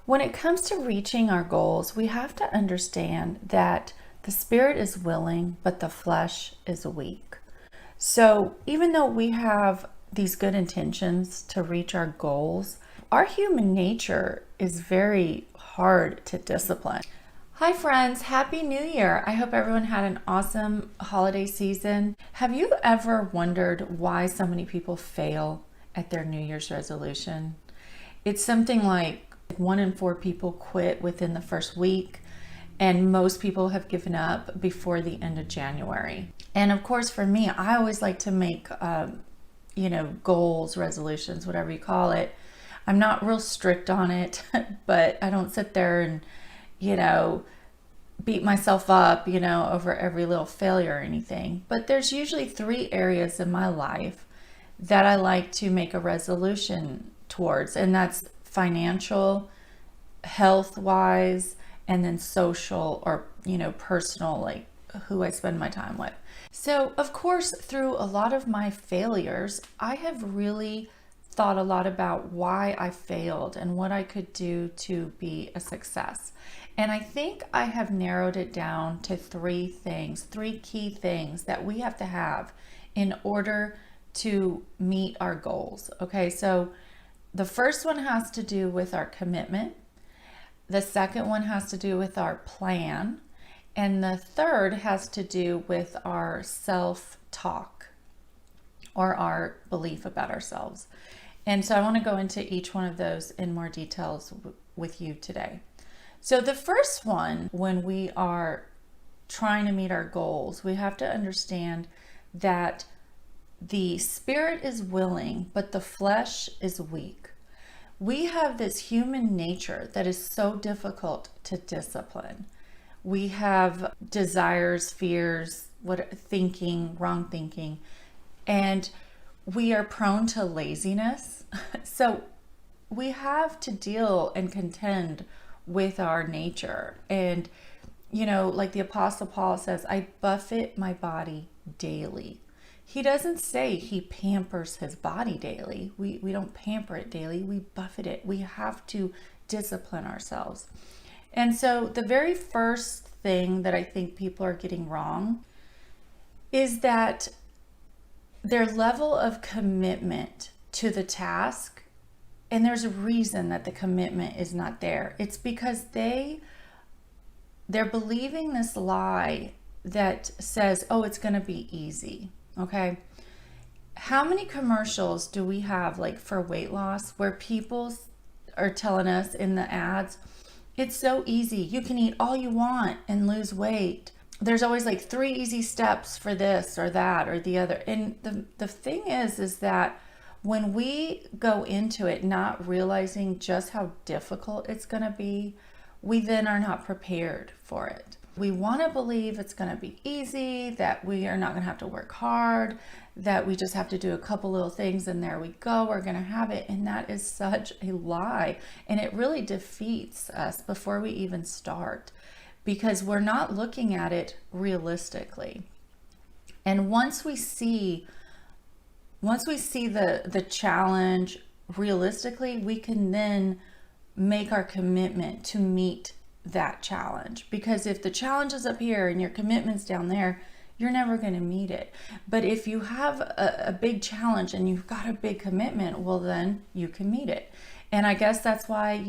When it comes to reaching our goals, we have to understand that the spirit is willing, but the flesh is weak. So, even though we have these good intentions to reach our goals, our human nature is very hard to discipline. Hi, friends. Happy New Year. I hope everyone had an awesome holiday season. Have you ever wondered why so many people fail at their New Year's resolution? It's something like 1 in 4 people quit within the first week, and most people have given up before the end of January. And of course, for me, I always like to make, goals, resolutions, whatever you call it. I'm not real strict on it, but I don't sit there and, beat myself up, over every little failure or anything. But there's usually 3 areas in my life that I like to make a resolution towards, and that's financial, health wise, and then social or, personal, like who I spend my time with. So, of course, through a lot of my failures, I have really thought a lot about why I failed and what I could do to be a success. And I think I have narrowed it down to 3 things, 3 key things that we have to have in order to meet our goals. Okay, so the first one has to do with our commitment. The second one has to do with our plan. And the third has to do with our self-talk or our belief about ourselves. And so I want to go into each one of those in more details with you today. So the first one, when we are trying to meet our goals, we have to understand that the spirit is willing, but the flesh is weak. We have this human nature that is so difficult to discipline. We have desires, fears, wrong thinking, and we are prone to laziness. So we have to deal and contend with our nature. And, like the Apostle Paul says, I buffet my body daily. He doesn't say he pampers his body daily. We don't pamper it daily. We buffet it. We have to discipline ourselves. And so the very first thing that I think people are getting wrong is that their level of commitment to the task, and there's a reason that the commitment is not there. It's because they're believing this lie that says, oh, it's going to be easy. Okay. How many commercials do we have, like for weight loss, where people are telling us in the ads, it's so easy. You can eat all you want and lose weight. There's always like 3 easy steps for this or that or the other. And the thing is that when we go into it not realizing just how difficult it's going to be, we then are not prepared for it. We want to believe it's going to be easy, that we are not going to have to work hard, that we just have to do a couple little things and there we go, we're going to have it. And that is such a lie. And it really defeats us before we even start, because we're not looking at it realistically. And once we see the challenge realistically, we can then make our commitment to meet that challenge. Because if the challenge is up here and your commitment's down there, you're never going to meet it. But if you have a big challenge and you've got a big commitment, well, then you can meet it. And I guess that's why,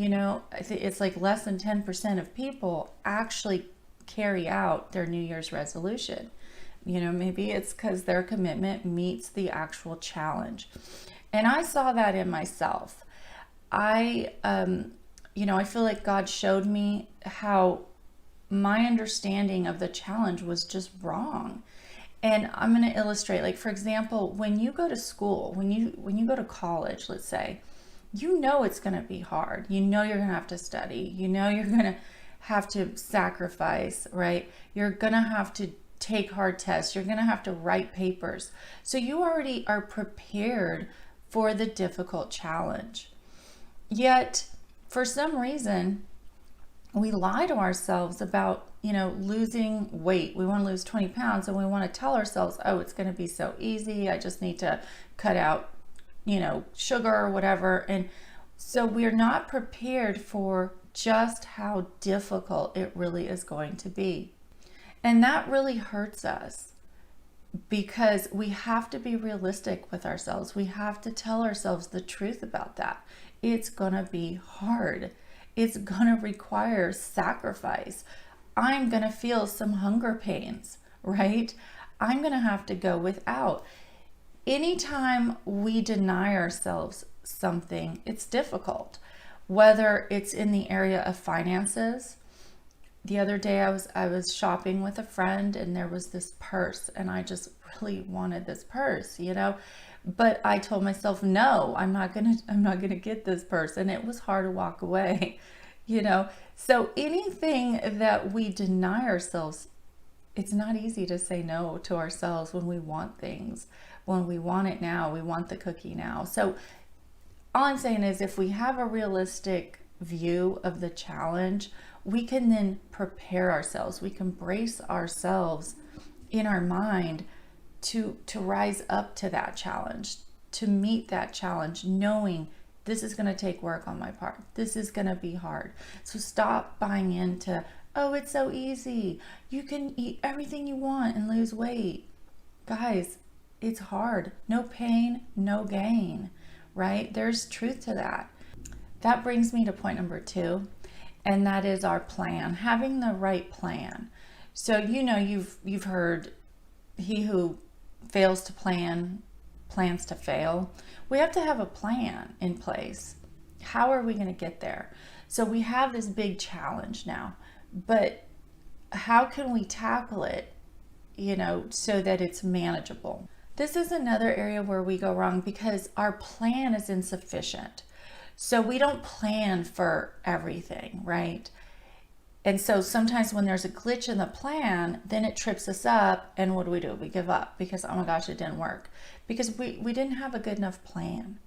it's like less than 10% of people actually carry out their New Year's resolution. Maybe it's because their commitment meets the actual challenge. And I saw that in myself. I feel like God showed me how my understanding of the challenge was just wrong. And I'm going to illustrate, like, for example, when you go to school, when you go to college, let's say, it's going to be hard. You're going to have to study. You're going to have to sacrifice, right? You're going to have to take hard tests. You're going to have to write papers. So you already are prepared for the difficult challenge. Yet, for some reason, we lie to ourselves about, losing weight. We want to lose 20 pounds and we want to tell ourselves, oh, it's going to be so easy. I just need to cut out, sugar or whatever. And so we're not prepared for just how difficult it really is going to be. And that really hurts us because we have to be realistic with ourselves. We have to tell ourselves the truth about that. It's going to be hard. It's going to require sacrifice. I'm going to feel some hunger pains, right? I'm going to have to go without. Anytime we deny ourselves something, it's difficult. Whether it's in the area of finances. The other day I was shopping with a friend and there was this purse and I just really wanted this purse, but I told myself, no, I'm not going to get this purse. And it was hard to walk away, So anything that we deny ourselves, it's not easy to say no to ourselves when we want things, when we want it now, we want the cookie now. So all I'm saying is if we have a realistic view of the challenge, we can then prepare ourselves. We can brace ourselves in our mind to rise up to that challenge, to meet that challenge, knowing this is going to take work on my part. This is going to be hard. So stop buying into, oh, it's so easy. You can eat everything you want and lose weight. Guys, it's hard. No pain, no gain, right? There's truth to that. That brings me to point number 2, and that is our plan, having the right plan. So, you've heard, he who fails to plan plans to fail. We have to have a plan in place. How are we going to get there? So we have this big challenge now, but how can we tackle it, so that it's manageable? This is another area where we go wrong because our plan is insufficient. So we don't plan for everything, right? And so sometimes when there's a glitch in the plan, then it trips us up. And what do? We give up because, oh my gosh, it didn't work. Because we didn't have a good enough plan.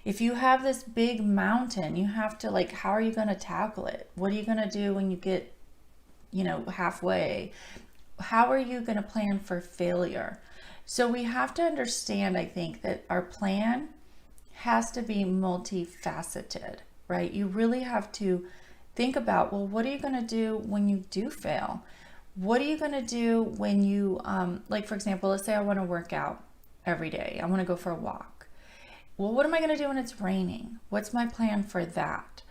If you have this big mountain, you have to how are you going to tackle it? What are you going to do when you get, halfway? How are you going to plan for failure? So we have to understand, I think, that our plan has to be multifaceted, right? You really have to think about, well, what are you going to do when you do fail? What are you going to do when you, for example, let's say I want to work out every day. I want to go for a walk. Well, what am I going to do when it's raining? What's my plan for that?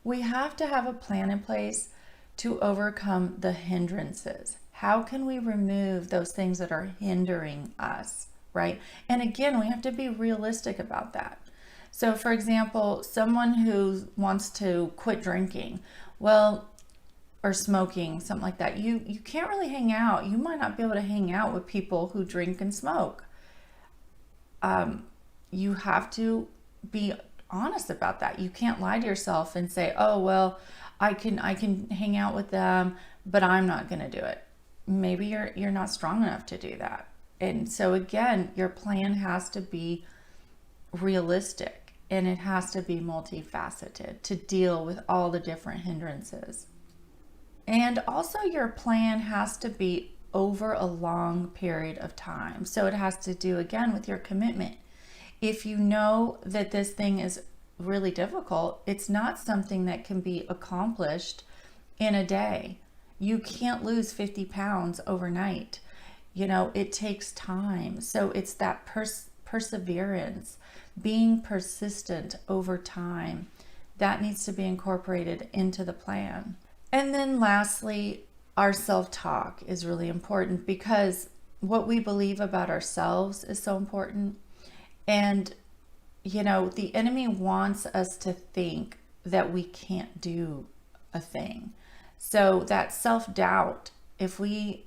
We have to have a plan in place to overcome the hindrances. How can we remove those things that are hindering us, right? And again, we have to be realistic about that. So for example, someone who wants to quit drinking, or smoking, something like that, you can't really hang out. You might not be able to hang out with people who drink and smoke. You have to be honest about that. You can't lie to yourself and say, oh, well, I can hang out with them, but I'm not going to do it. Maybe you're not strong enough to do that. And so again, your plan has to be realistic and it has to be multifaceted to deal with all the different hindrances. And also your plan has to be over a long period of time. So it has to do again with your commitment. If you know that this thing is really difficult, it's not something that can be accomplished in a day. You can't lose 50 pounds overnight. It takes time. So it's that perseverance, being persistent over time, that needs to be incorporated into the plan. And then lastly, our self-talk is really important because what we believe about ourselves is so important. And, the enemy wants us to think that we can't do a thing. So that self-doubt, if we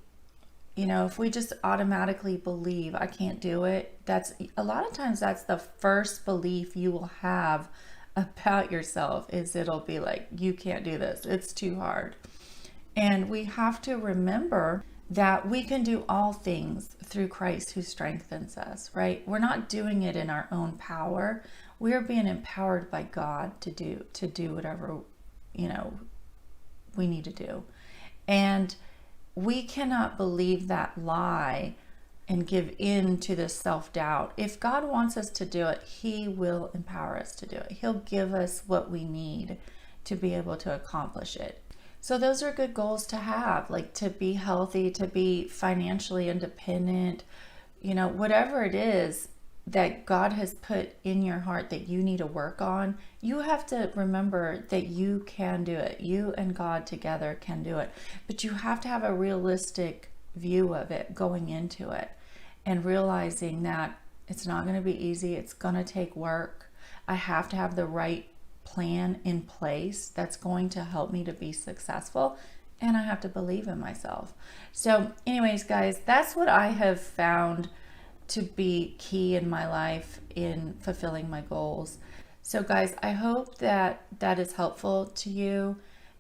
just automatically believe I can't do it, that's a lot of times that's the first belief you will have about yourself, is it'll be like, you can't do this. It's too hard. And we have to remember that we can do all things through Christ who strengthens us, right? We're not doing it in our own power. We're being empowered by God to do whatever, we need to do. And we cannot believe that lie and give in to this self-doubt. If God wants us to do it, He will empower us to do it. He'll give us what we need to be able to accomplish it. So those are good goals to have, like to be healthy, to be financially independent, whatever it is that God has put in your heart that you need to work on, you have to remember that you can do it. You and God together can do it. But you have to have a realistic view of it going into it and realizing that it's not going to be easy. It's going to take work. I have to have the right plan in place that's going to help me to be successful, and I have to believe in myself. So anyways, guys, that's what I have found to be key in my life in fulfilling my goals. So guys, I hope that that is helpful to you,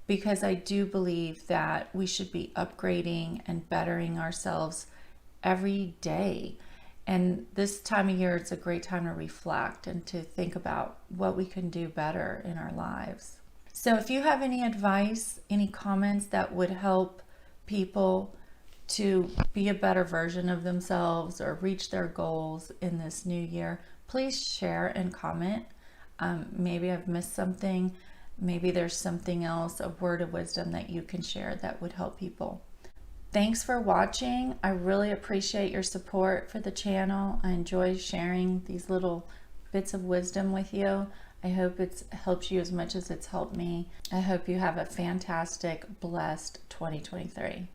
because I do believe that we should be upgrading and bettering ourselves every day. And this time of year, it's a great time to reflect and to think about what we can do better in our lives. So if you have any advice, any comments that would help people to be a better version of themselves or reach their goals in this new year, please share and comment. Maybe I've missed something. Maybe there's something else, a word of wisdom that you can share that would help people. Thanks for watching. I really appreciate your support for the channel. I enjoy sharing these little bits of wisdom with you. I hope it's helped you as much as it's helped me. I hope you have a fantastic, blessed 2023.